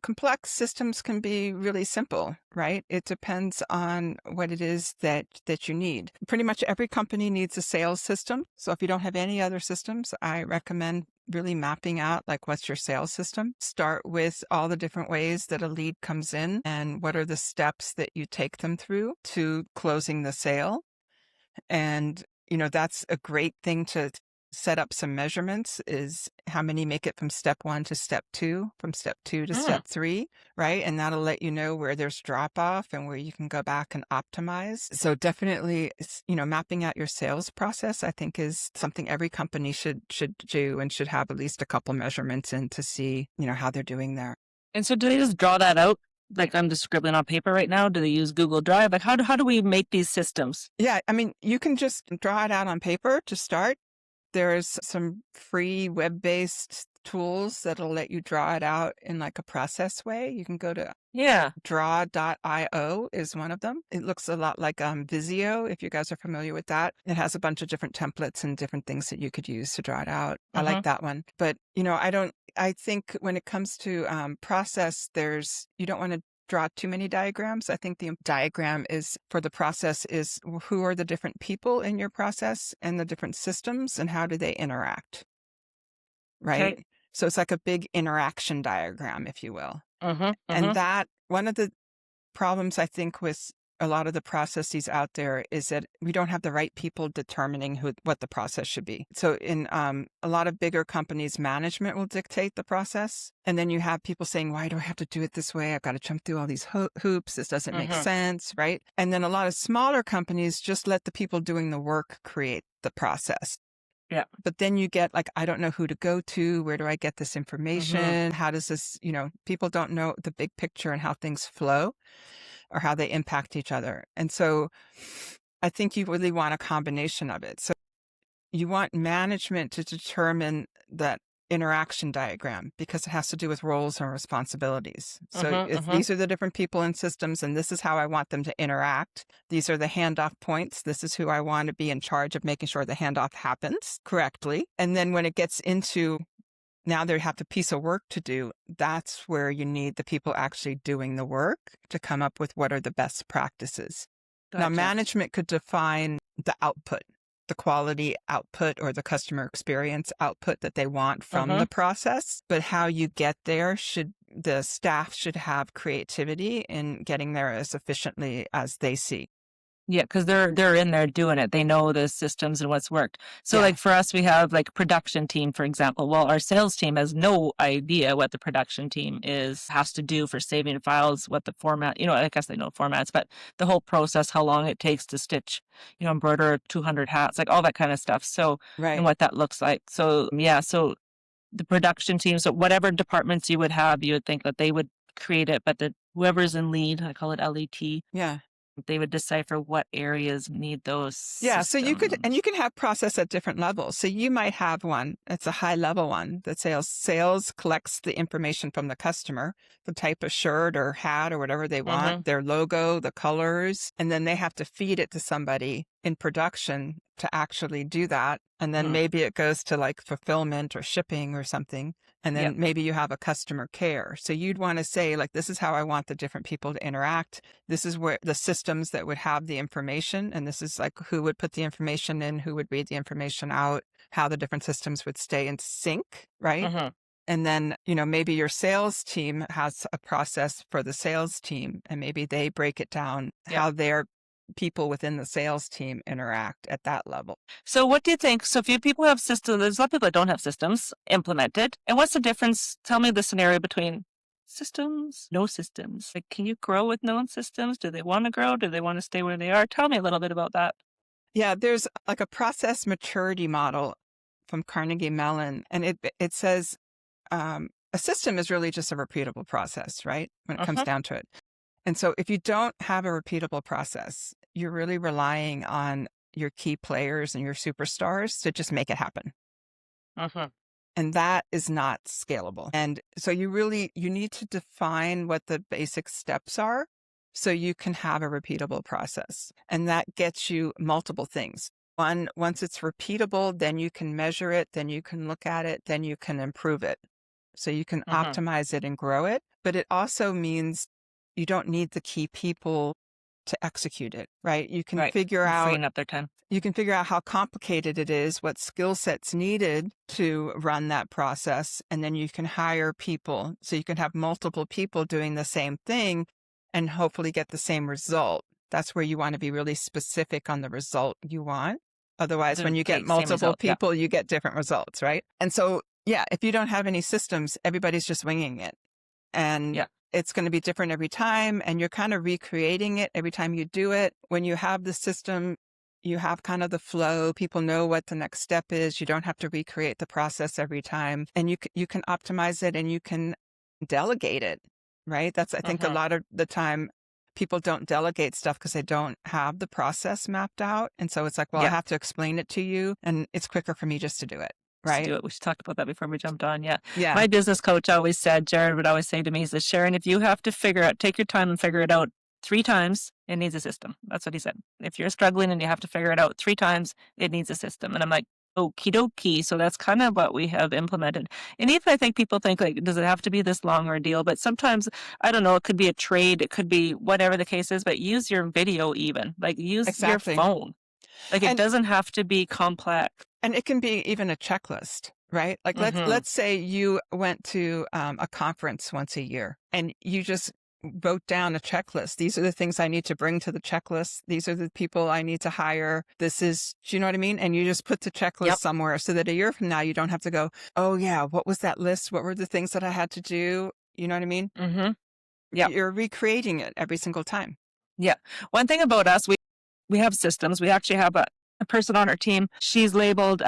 complex, systems can be really simple, right? It depends on what it is that you need. Pretty much every company needs a sales system. So if you don't have any other systems, I recommend really mapping out, like, what's your sales system? Start with all the different ways that a lead comes in and what are the steps that you take them through to closing the sale. And, that's a great thing to set up some measurements, is how many make it from step 1 to step 2, from step 2 to step 3, right? And that'll let you know where there's drop off and where you can go back and optimize. So definitely, mapping out your sales process, I think, is something every company should do, and should have at least a couple measurements in to see, how they're doing there. And so do they just draw that out? Like, I'm just scribbling on paper right now. Do they use Google Drive? Like, how do we make these systems? Yeah, I mean, you can just draw it out on paper to start. There's some free web-based tools that'll let you draw it out in like a process way. You can go to draw.io is one of them. It looks a lot like Visio, if you guys are familiar with that. It has a bunch of different templates and different things that you could use to draw it out. I like that one. But, I think when it comes to process, you don't want to draw too many diagrams. I think the diagram is for the process is who are the different people in your process and the different systems, and how do they interact, right? Okay. So it's like a big interaction diagram, if you will. And that, one of the problems I think with a lot of the processes out there is that we don't have the right people determining what the process should be. So in a lot of bigger companies, management will dictate the process. And then you have people saying, why do I have to do it this way? I've got to jump through all these hoops. This doesn't make sense, right? And then a lot of smaller companies just let the people doing the work create the process. Yeah. But then you get like, I don't know who to go to. Where do I get this information? How does this, people don't know the big picture and how things flow or how they impact each other. And so I think you really want a combination of it. So you want management to determine that interaction diagram, because it has to do with roles and responsibilities. So if these are the different people and systems, and this is how I want them to interact, these are the handoff points. This is who I want to be in charge of making sure the handoff happens correctly. And then when it gets into now they have a piece of work to do. That's where you need the people actually doing the work to come up with what are the best practices. Now, Gotcha. management could define the output, the quality output or the customer experience output that they want from the process. But how you get there the staff should have creativity in getting there as efficiently as they see. Yeah, because they're in there doing it. They know the systems and what's worked. So Yeah. like for us, we have like production team, for example. Well, our sales team has no idea what the production team has to do for saving files, what the format, I guess they know formats, but the whole process, how long it takes to stitch, embroider 200 hats, like all that kind of stuff. So, Right. and what that looks like. So yeah, so the production team, so whatever departments you would have, you would think that they would create it, but whoever's in lead, I call it LET. Yeah. They would decipher what areas need those Yeah. So you systems. can have process at different levels. So you might have one, it's a high level one that sales collects the information from the customer, the type of shirt or hat or whatever they want, their logo, the colors, and then they have to feed it to somebody in production to actually do that. And then maybe it goes to like fulfillment or shipping or something. And then maybe you have a customer care. So you'd want to say, like, this is how I want the different people to interact. This is where the systems that would have the information. And this is like who would put the information in, who would read the information out, how the different systems would stay in sync, right? And then, maybe your sales team has a process for the sales team, and maybe they break it down how their people within the sales team interact at that level. So what do you think? So if you people have systems, there's a lot of people that don't have systems implemented. And what's the difference? Tell me the scenario between systems, no systems. Like, can you grow with no systems? Do they want to grow? Do they want to stay where they are? Tell me a little bit about that. Yeah, there's like a process maturity model from Carnegie Mellon, and it says a system is really just a repeatable process, right? When it comes down to it. And so if you don't have a repeatable process, you're really relying on your key players and your superstars to just make it happen. And that is not scalable. And so you need to define what the basic steps are so you can have a repeatable process. And that gets you multiple things. One, once it's repeatable, then you can measure it, then you can look at it, then you can improve it. So you can optimize it and grow it. But it also means you don't need the key people to execute it, right? You can figure out freeing up their time. You can figure out how complicated it is, what skill sets needed to run that process, and then you can hire people. So you can have multiple people doing the same thing and hopefully get the same result. That's where you want to be really specific on the result you want. Otherwise, when you get multiple people, you get different results, right? And so, if you don't have any systems, everybody's just winging it. And it's going to be different every time, and you're kind of recreating it every time you do it. When you have the system, you have kind of the flow. People know what the next step is. You don't have to recreate the process every time, and you can optimize it and you can delegate it, right? That's, I think, a lot of the time people don't delegate stuff because they don't have the process mapped out. And so it's like, well, I have to explain it to you, and it's quicker for me just to do it. Right. Do it. We should talk about that before we jumped on. Yeah. Yeah. My business coach always said, Jared would always say to me, he says, Sharon, if you have to take your time and figure it out 3 times, it needs a system. That's what he said. If you're struggling and you have to figure it out 3 times, it needs a system. And I'm like, okie dokie. So that's kind of what we have implemented. And even I think people think, like, does it have to be this long ordeal? But sometimes, I don't know, it could be a trade. It could be whatever the case is, but use your video even. Like, use your phone. Like, it doesn't have to be complex. And it can be even a checklist, right? Like let's say you went to a conference once a year and you just wrote down a checklist. These are the things I need to bring to the checklist. These are the people I need to hire. Do you know what I mean? And you just put the checklist somewhere so that a year from now, you don't have to go, oh yeah, what was that list? What were the things that I had to do? You know what I mean? Yeah. You're recreating it every single time. Yeah. One thing about us, we have systems. We actually have a person on our team. She's labeled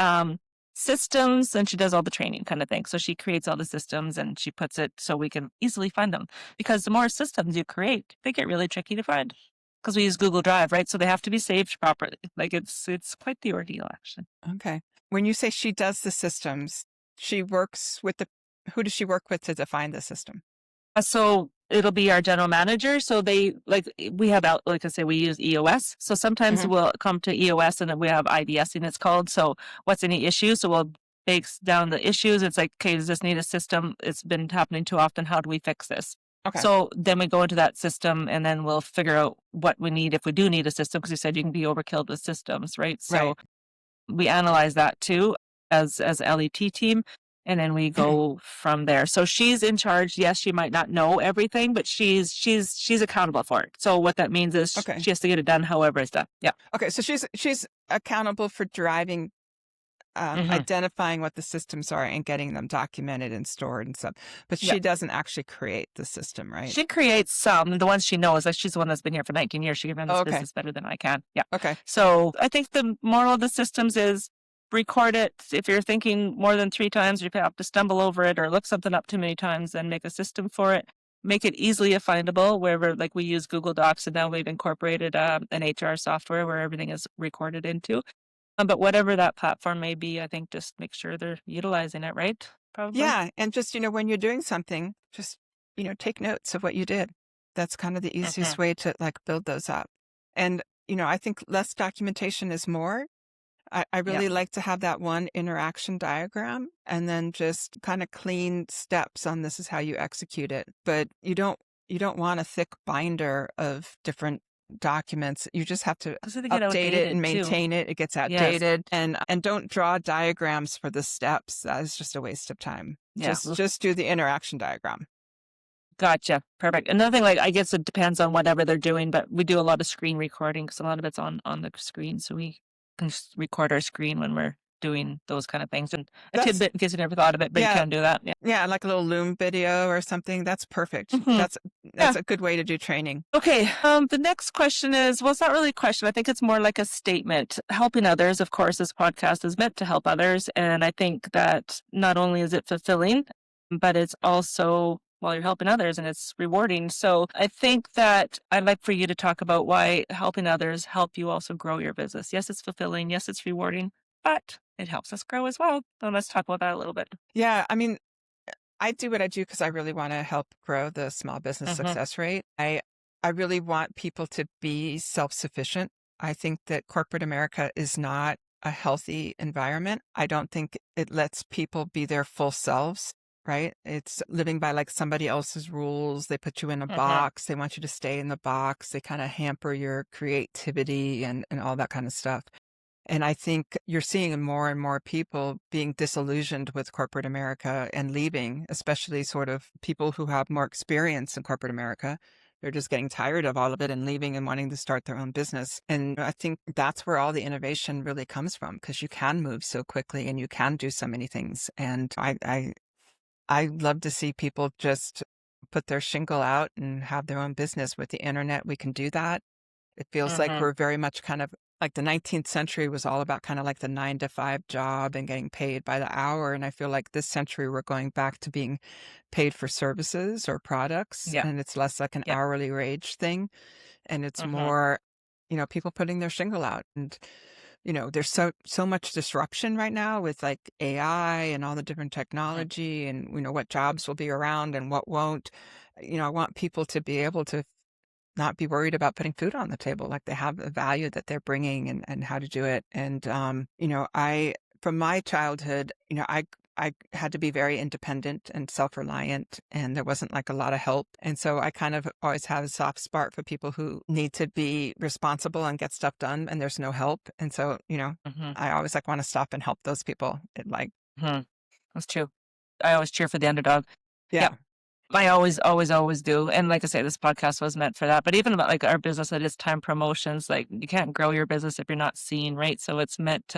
systems, and she does all the training kind of thing. So she creates all the systems and she puts it so we can easily find them. Because the more systems you create, they get really tricky to find. Because we use Google Drive, right? So they have to be saved properly. Like it's quite the ordeal, actually. Okay. When you say she does the systems, she works with who does she work with to define the system? So it'll be our general manager. So we have like I say, we use EOS. So sometimes we'll come to EOS and then we have IDSing it's called. So what's any issue? So we'll breaks down the issues. It's like, okay, does this need a system? It's been happening too often. How do we fix this? Okay. So then we go into that system and then we'll figure out what we need if we do need a system, because you said you can be overkilled with systems, right? So Right. we analyze that too as LET team, and then we go from there. So she's in charge. Yes, she might not know everything, but she's accountable for it. So what that means is Okay. she has to get it done however it's done. Yeah. Okay. So she's accountable for driving, identifying what the systems are and getting them documented and stored and stuff. But she doesn't actually create the system, right? She creates some, the ones she knows. Like, she's the one that's been here for 19 years. She can run this business better than I can. Yeah. Okay. So I think the moral of the systems is record it. If you're thinking more than 3 times, or if you have to stumble over it or look something up too many times, then make a system for it. Make it easily findable wherever, like we use Google Docs, and now we've incorporated an HR software where everything is recorded into. But whatever that platform may be, I think just make sure they're utilizing it, right? Probably. Yeah. And just, when you're doing something, just, take notes of what you did. That's kind of the easiest way to like build those up. And, I think less documentation is more. I really like to have that one interaction diagram and then just kind of clean steps on this is how you execute it. But you don't want a thick binder of different documents. You just have to update it and maintain it. It gets outdated. Yes. And don't draw diagrams for the steps. That is just a waste of time. Yeah. Just do the interaction diagram. Gotcha. Perfect. Another thing, like, I guess it depends on whatever they're doing, but we do a lot of screen recording because a lot of it's on the screen. So we can record our screen when we're doing those kind of things. And a tidbit in case you never thought of it, but you can do that. Yeah, like a little Loom video or something. That's perfect. That's a good way to do training. Okay. The next question is, well, it's not really a question. I think it's more like a statement. Helping others, of course, this podcast is meant to help others. And I think that not only is it fulfilling, but it's also, well, you're helping others and it's rewarding. So I think that I'd like for you to talk about why helping others help you also grow your business. Yes, it's fulfilling. Yes, it's rewarding, but it helps us grow as well. So let's talk about that a little bit. Yeah. I mean, I do what I do because I really want to help grow the small business success rate. I really want people to be self-sufficient. I think that corporate America is not a healthy environment. I don't think it lets people be their full selves. Right? It's living by like somebody else's rules. They put you in a box. They want you to stay in the box. They kind of hamper your creativity and all that kind of stuff. And I think you're seeing more and more people being disillusioned with corporate America and leaving, especially sort of people who have more experience in corporate America. They're just getting tired of all of it and leaving and wanting to start their own business. And I think that's where all the innovation really comes from, because you can move so quickly and you can do so many things. And I love to see people just put their shingle out and have their own business. With the internet, we can do that. It feels like we're very much kind of like the 19th century was all about kind of like the 9-to-5 job and getting paid by the hour. And I feel like this century we're going back to being paid for services or products. And it's less like an hourly wage thing. And it's more, people putting their shingle out. And there's so much disruption right now with like AI and all the different technology and, what jobs will be around and what won't. I want people to be able to not be worried about putting food on the table. Like, they have a value that they're bringing and how to do it. And, from my childhood, I had to be very independent and self-reliant, and there wasn't like a lot of help. And so I kind of always have a soft spot for people who need to be responsible and get stuff done and there's no help. And so, I always like want to stop and help those people. That's true. I always cheer for the underdog. Yeah. I always do. And like I say, this podcast was meant for that. But even about like our business, it is time promotions. Like, you can't grow your business if you're not seen, right? So it's meant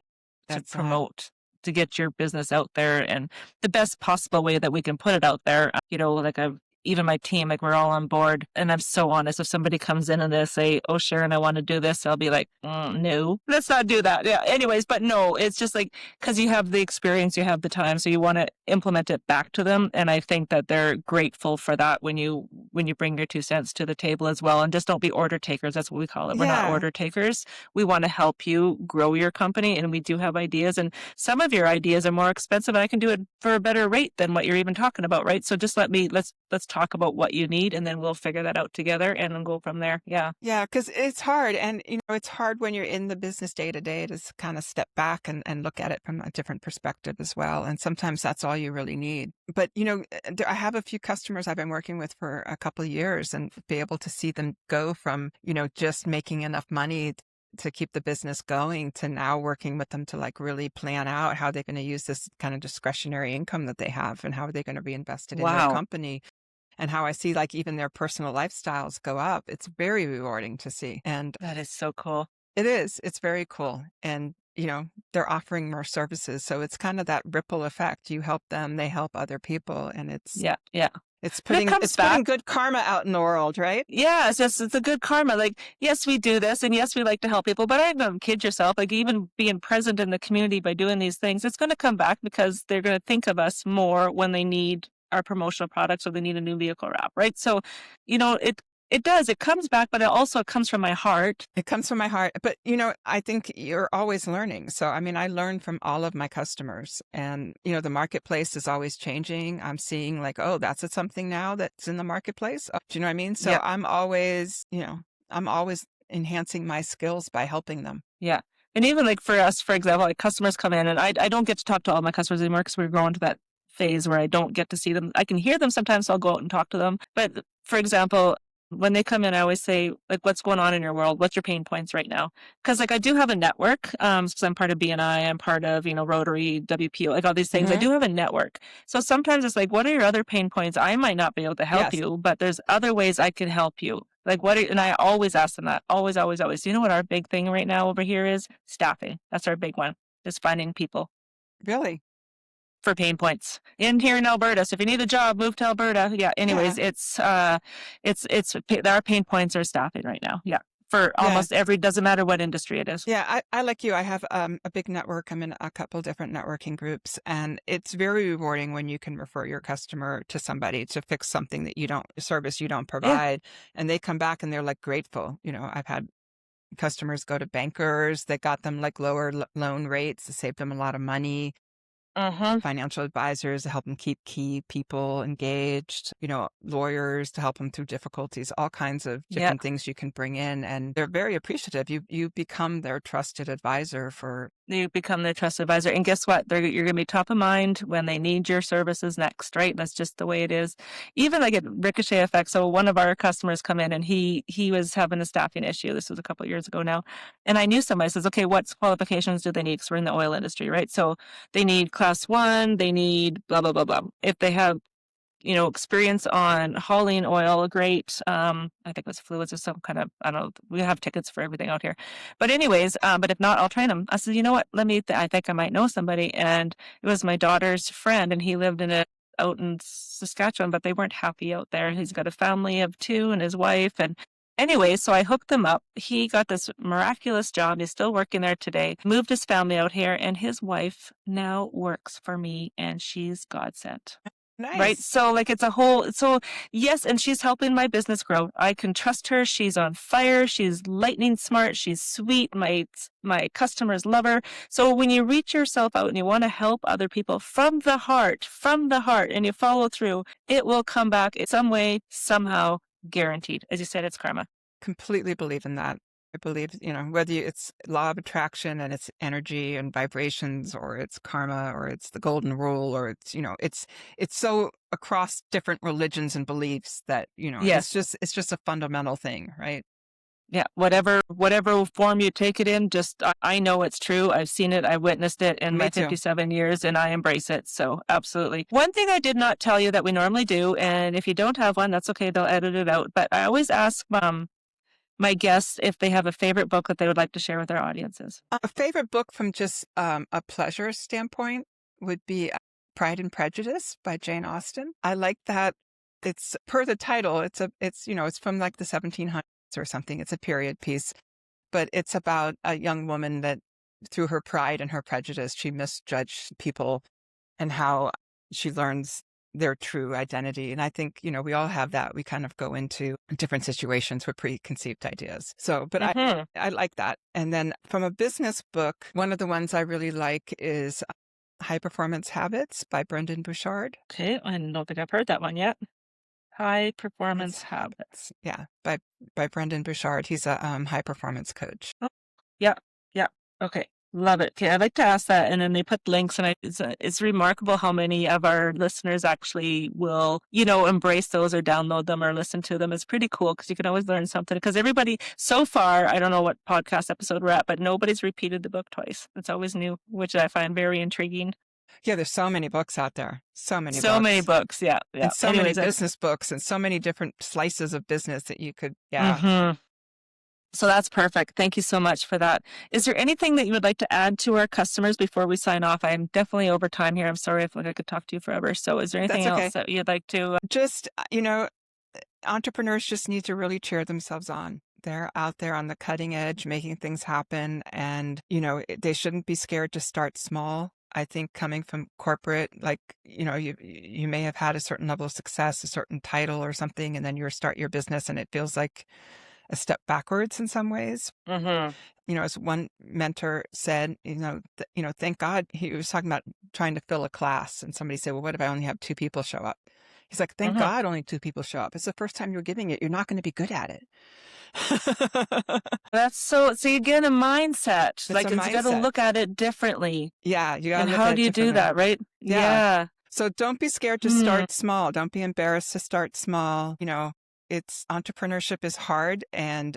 to promote, to get your business out there, and the best possible way that we can put it out there. Like even my team, like, we're all on board. And I'm so honest. If somebody comes in and they say, "Oh, Sharon, I want to do this," I'll be like, "No, let's not do that." Yeah. Anyways, but no, it's just like, because you have the experience, you have the time, so you want to implement it back to them. And I think that they're grateful for that when you bring your 2 cents to the table as well. And just don't be order takers. That's what we call it. We're not order takers. We want to help you grow your company, and we do have ideas. And some of your ideas are more expensive, and I can do it for a better rate than what you're even talking about, right? So just let's talk about what you need, and then we'll figure that out together and then go from there. Yeah. Yeah, because it's hard. And, it's hard when you're in the business day to day to kind of step back and look at it from a different perspective as well. And sometimes that's all you really need. But, I have a few customers I've been working with for a couple of years and be able to see them go from, just making enough money to keep the business going to now working with them to like really plan out how they're going to use this kind of discretionary income that they have and how are they going to reinvest it in their Wow. company. And how I see like even their personal lifestyles go up. It's very rewarding to see. And That is so cool. it is. It's very cool. And, they're offering more services. So it's kind of that ripple effect. You help them, they help other people. And it's Yeah. it's But it putting comes back. good karma out in the world, right? Yeah, it's a good karma. Like, yes, we do this, and yes, we like to help people, but I don't kid yourself. Like, even being present in the community by doing these things, it's going to come back because they're going to think of us more when they need our promotional products or they need a new vehicle wrap, right? So, it does. It comes back, but it also comes from my heart. It comes from my heart. But, I think you're always learning. So, I mean, I learn from all of my customers and, the marketplace is always changing. I'm seeing like, oh, that's something now that's in the marketplace. Do you know what I mean? So Yeah. I'm always enhancing my skills by helping them. Yeah. And even like for us, for example, like customers come in and I don't get to talk to all my customers anymore because we're going to that phase where I don't get to see them. I can hear them sometimes, so I'll go out and talk to them. But for example, when they come in, I always say, like, what's going on in your world? What's your pain points right now? Because like I do have a network, because I'm part of BNI, I'm part of, Rotary, WPO, like all these things. I do have a network. So sometimes it's like, what are your other pain points? I might not be able to help Yes. you, but there's other ways I can help you. Like and I always ask them that. Always, always, always. You know what our big thing right now over here is? Staffing. That's our big one. Just finding people Really? for pain points in here in Alberta. So if you need a job, move to Alberta. Yeah. Anyways, it's our pain points are staffing right now. Yeah. For almost doesn't matter what industry it is. Yeah, I like you. I have a big network. I'm in a couple different networking groups, and it's very rewarding when you can refer your customer to somebody to fix something that service you don't provide, and they come back and they're like grateful. I've had customers go to bankers that got them like lower loan rates to save them a lot of money. Financial advisors to help them keep key people engaged, lawyers to help them through difficulties, all kinds of different things you can bring in. And they're very appreciative. You become their trusted advisor You become their trusted advisor. And guess what? You're going to be top of mind when they need your services next, right? That's just the way it is. Even like a ricochet effect. So one of our customers come in and he was having a staffing issue. This was a couple of years ago now. And I knew somebody says, okay, what qualifications do they need? Because we're in the oil industry, right? So they need class 1, they need blah, blah, blah, blah. If they have experience on hauling oil, great. I think it was fluids or some kind of, I don't know, we have tickets for everything out here. But anyways, but if not, I'll train them. I said, you know what, I think I might know somebody. And it was my daughter's friend, and he lived out in Saskatchewan, but they weren't happy out there. He's got a family of 2 and his wife. And anyway, so I hooked them up. He got this miraculous job. He's still working there today, moved his family out here, and his wife now works for me, and she's God sent. Nice. Right. So like yes. And she's helping my business grow. I can trust her. She's on fire. She's lightning smart. She's sweet. My customers love her. So when you reach yourself out and you want to help other people from the heart, and you follow through, it will come back in some way, somehow, guaranteed. As you said, it's karma. Completely believe in that. I believe, whether it's law of attraction and it's energy and vibrations, or it's karma, or it's the golden rule, or it's, it's so across different religions and beliefs that, Yes. it's just a fundamental thing, right? Yeah. Whatever form you take it in, just, I know it's true. I've seen it. I witnessed it in my 57 years, and I embrace it. So absolutely. One thing I did not tell you that we normally do, and if you don't have one, that's okay. They'll edit it out. But I always ask, my guests if they have a favorite book that they would like to share with their audiences. A favorite book from just a pleasure standpoint would be Pride and Prejudice by Jane Austen. I like that. It's per the title. It's from like the 1700s or something. It's a period piece, but it's about a young woman that through her pride and her prejudice, she misjudged people and how she learns their true identity. And I think, we all have that. We kind of go into different situations with preconceived ideas. So, but I like that. And then from a business book, one of the ones I really like is High Performance Habits by Brendan Bouchard. Okay. I don't think I've heard that one yet. High Performance Habits. Yeah, by Brendan Bouchard. He's a high performance coach. Oh, yeah, yeah. Okay. Love it. Okay, I'd like to ask that, and then they put links, and it's remarkable how many of our listeners actually will, embrace those or download them or listen to them. It's pretty cool because you can always learn something. Because everybody, so far, I don't know what podcast episode we're at, but nobody's repeated the book twice. It's always new, which I find very intriguing. Yeah, there's so many books out there. So many books. Yeah. And so many business books and so many different slices of business that you could, So that's perfect. Thank you so much for that. Is there anything that you would like to add to our customers before we sign off? I'm definitely over time here. I'm sorry, I feel like I could talk to you forever. So is there anything else that you'd like to? Just, entrepreneurs just need to really cheer themselves on. They're out there on the cutting edge, making things happen. And, they shouldn't be scared to start small. I think coming from corporate, you may have had a certain level of success, a certain title or something, and then you start your business and it feels like a step backwards in some ways. Mm-hmm. As one mentor said, thank God, he was talking about trying to fill a class, and somebody said, well, what if I only have 2 people show up? He's like, thank God only 2 people show up. It's the first time you're giving it. You're not going to be good at it. That's so you get a mindset. It's you got to look at it differently. Yeah. You got to. And how do you do that, right? Yeah. So don't be scared to start small. Don't be embarrassed to start small. Entrepreneurship is hard, and,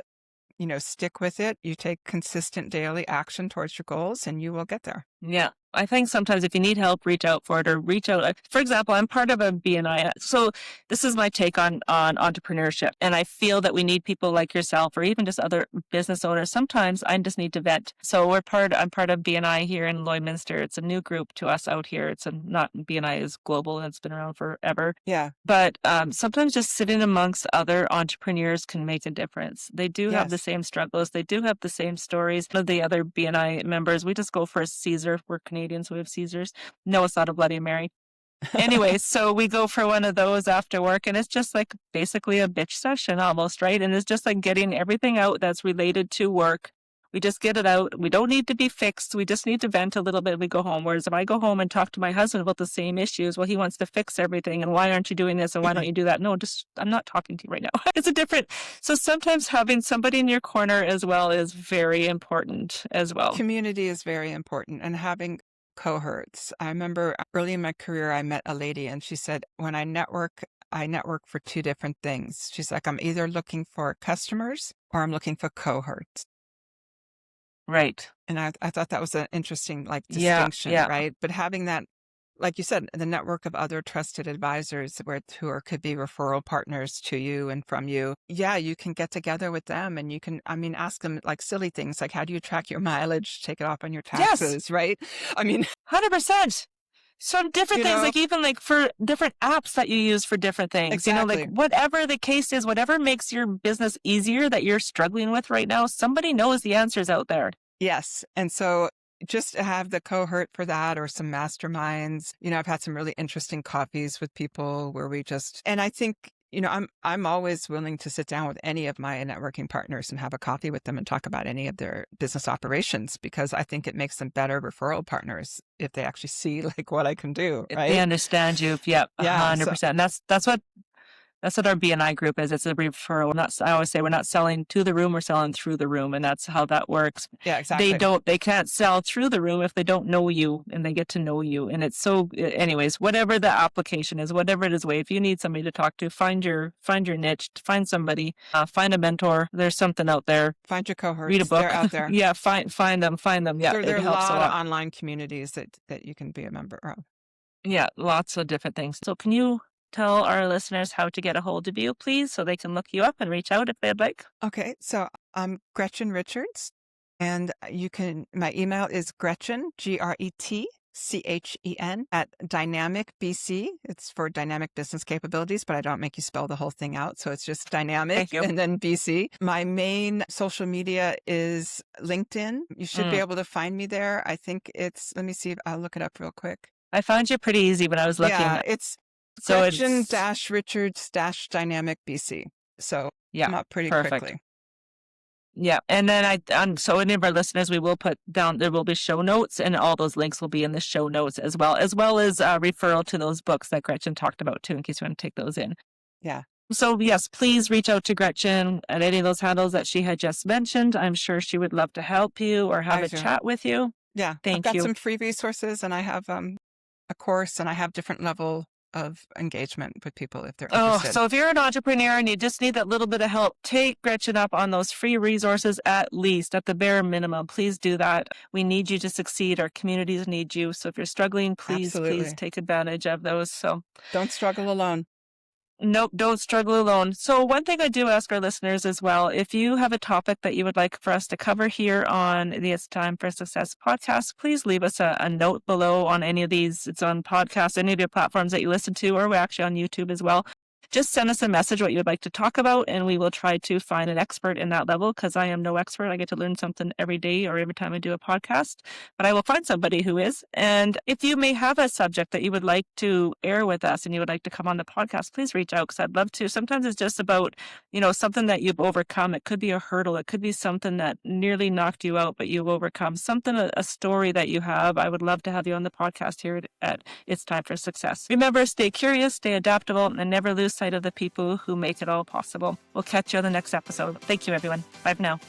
stick with it. You take consistent daily action towards your goals and you will get there. Yeah. I think sometimes if you need help, reach out for it or reach out. For example, I'm part of a BNI. So this is my take on entrepreneurship. And I feel that we need people like yourself or even just other business owners. Sometimes I just need to vent. So I'm part of BNI here in Lloydminster. It's a new group to us out here. Not BNI is global and it's been around forever. Yeah. But sometimes just sitting amongst other entrepreneurs can make a difference. They do have the same struggles. They do have the same stories. One of the other BNI members, we just go for a Caesar. We're Canadian, so we have Caesars. No, it's not a Bloody Mary. Anyway, so we go for one of those after work, and it's just like basically a bitch session almost, right? And it's just like getting everything out that's related to work. We just get it out. We don't need to be fixed. We just need to vent a little bit. We go home. Whereas if I go home and talk to my husband about the same issues, well, he wants to fix everything. And why aren't you doing this? And why don't you do that? No, I'm not talking to you right now. It's so sometimes having somebody in your corner as well is very important as well. Community is very important, and having cohorts. I remember early in my career, I met a lady and she said, when I network for 2 different things. She's like, I'm either looking for customers or I'm looking for cohorts. Right. And I thought that was an interesting distinction, right? But having that, like you said, the network of other trusted advisors who could be referral partners to you and from you. Yeah, you can get together with them and you can, ask them silly things like, how do you track your mileage? Take it off on your taxes, right? 100%. Some different things, even for different apps that you use for different things, exactly. Whatever the case is, whatever makes your business easier that you're struggling with right now, somebody knows the answers out there. Yes. And so just to have the cohort for that or some masterminds, I've had some really interesting coffees with people where and I think, I'm always willing to sit down with any of my networking partners and have a coffee with them and talk about any of their business operations, because I think it makes them better referral partners if they actually see what I can do, right? They understand you. Yep. 100%. That's what our BNI group is. It's a referral. I always say we're not selling to the room, we're selling through the room. And that's how that works. Yeah, exactly. They can't sell through the room if they don't know you and they get to know you. And it's anyways, whatever the application is, whatever it is, if you need somebody to talk to, find your niche, find somebody, find a mentor. There's something out there. Find your cohorts. Read a book. They're out there. Yeah. Find them. Yeah. There are a lot of online communities that you can be a member of. Yeah. Lots of different things. So can you tell our listeners how to get a hold of you, please, so they can look you up and reach out if they'd like? Okay. So I'm Gretchen Richards, and my email is Gretchen, Gretchen, at Dynamic BC. It's for Dynamic Business Capabilities, but I don't make you spell the whole thing out. So it's just Dynamic and then BC. My main social media is LinkedIn. You should be able to find me there. I think let me see, I'll look it up real quick. I found you pretty easy when I was looking. Yeah, it's Gretchen-Richards-Dynamic BC. So I'm up pretty quickly. Yeah. And then so any of our listeners, we will put down, there will be show notes, and all those links will be in the show notes as well as referral to those books that Gretchen talked about too, in case you want to take those in. Yeah. So yes, please reach out to Gretchen at any of those handles that she had just mentioned. I'm sure she would love to help you or have I a do. chat with you. Yeah. I've Thank got you. some free resources, and I have a course, and I have different level of engagement with people if they're Oh, interested. so if you're an entrepreneur and you just need that little bit of help, take Gretchen up on those free resources at least, at the bare minimum. Please do that. We need you to succeed. Our communities need you. So if you're struggling, please Absolutely. take advantage of those. So Don't struggle alone. nope, don't struggle alone. So one thing I do ask our listeners as well, if you have a topic that you would like for us to cover here on the It's Time for Success podcast, please leave us a note below on any of these. It's on podcasts, any of your platforms that you listen to, or we're actually on YouTube as well. Just send us a message what you would like to talk about, and we will try to find an expert in that level, because I am no expert. I get to learn something every day or every time I do a podcast, but I will find somebody who is. And if you may have a subject that you would like to air with us and you would like to come on the podcast, please reach out, because I'd love to. Sometimes it's just about, something that you've overcome. It could be a hurdle. It could be something that nearly knocked you out, but you've overcome something, a story that you have. I would love to have you on the podcast here at It's Time for Success. Remember, stay curious, stay adaptable, and never lose sight of the people who make it all possible. We'll catch you on the next episode. Thank you, everyone. Bye for now.